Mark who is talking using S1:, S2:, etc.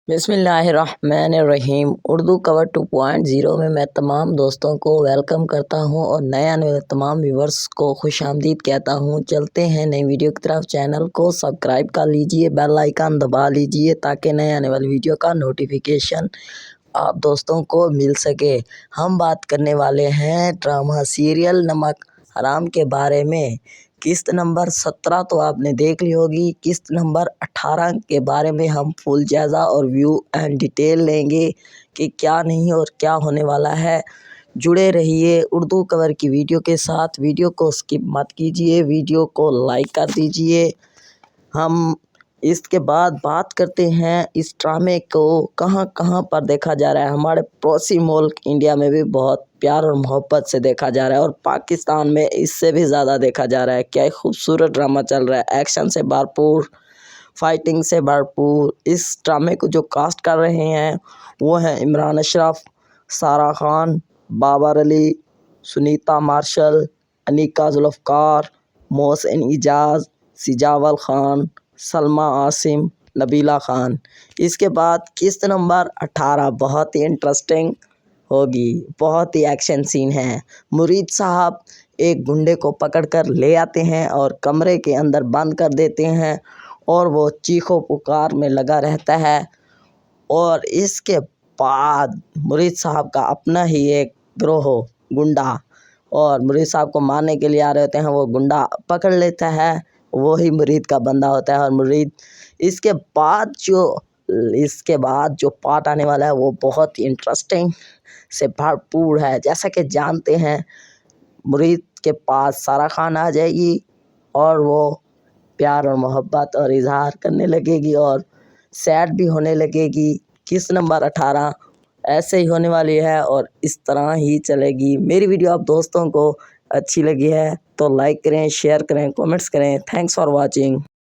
S1: بسم اللہ الرحمن الرحیم۔ اردو کور 2.0 میں تمام دوستوں کو ویلکم کرتا ہوں اور نئے آنے والے تمام ویورز کو خوش آمدید کہتا ہوں۔ چلتے ہیں نئی ویڈیو کی طرف۔ چینل کو سبسکرائب کر لیجئے، بیل آئیکن دبا لیجئے تاکہ نئے آنے والی ویڈیو کا نوٹیفیکیشن آپ دوستوں کو مل سکے۔ ہم بات کرنے والے ہیں ڈرامہ سیریل نمک حرام کے بارے میں۔ قسط نمبر 17 تو آپ نے دیکھ لی ہوگی۔ قسط نمبر 18 کے بارے میں ہم فل جائزہ اور ویو اینڈ ڈیٹیل لیں گے کہ کیا نہیں اور کیا ہونے والا ہے۔ جڑے رہیے اردو کور کی ویڈیو کے ساتھ۔ ویڈیو کو سکپ مت کیجیے، ویڈیو کو لائک کر دیجیے۔ ہم اس کے بعد بات کرتے ہیں اس ڈرامے کو کہاں کہاں پر دیکھا جا رہا ہے۔ ہمارے پڑوسی ملک انڈیا میں بھی بہت پیار اور محبت سے دیکھا جا رہا ہے اور پاکستان میں اس سے بھی زیادہ دیکھا جا رہا ہے۔ کیا ایک خوبصورت ڈرامہ چل رہا ہے، ایکشن سے بھرپور، فائٹنگ سے بھرپور۔ اس ڈرامے کو جو کاسٹ کر رہے ہیں وہ ہیں عمران اشرف، سارہ خان، بابر علی، سنیتا مارشل، انیکا ذوالفقار، محسن اعجاز، سجاول خان، سلمیٰ عاصم، نبیلہ خان۔ اس کے بعد قسط نمبر 18 بہت ہی انٹرسٹنگ ہوگی، بہت ہی ایکشن سین ہے۔ مرید صاحب ایک گنڈے کو پکڑ کر لے آتے ہیں اور کمرے کے اندر بند کر دیتے ہیں اور وہ چیخو پکار میں لگا رہتا ہے، اور اس کے بعد مرید صاحب کا اپنا ہی ایک گروہ گنڈا اور مرید صاحب کو مارنے کے لیے آ رہے ہوتے ہیں، وہ گنڈا پکڑ لیتا ہے، وہی مرید کا بندہ ہوتا ہے اور مرید اس کے بعد جو پارٹ آنے والا ہے وہ بہت ہی انٹرسٹنگ سے بھرپور ہے۔ جیسا کہ جانتے ہیں مرید کے پاس سارہ خان آ جائے گی اور وہ پیار اور محبت اور اظہار کرنے لگے گی اور سیڈ بھی ہونے لگے گی۔ قسط نمبر 18 ایسے ہی ہونے والی ہے اور اس طرح ہی چلے گی۔ میری ویڈیو آپ دوستوں کو اچھی لگی ہے تو لائک کریں، شیئر کریں، کومنٹس کریں۔ Thanks for watching.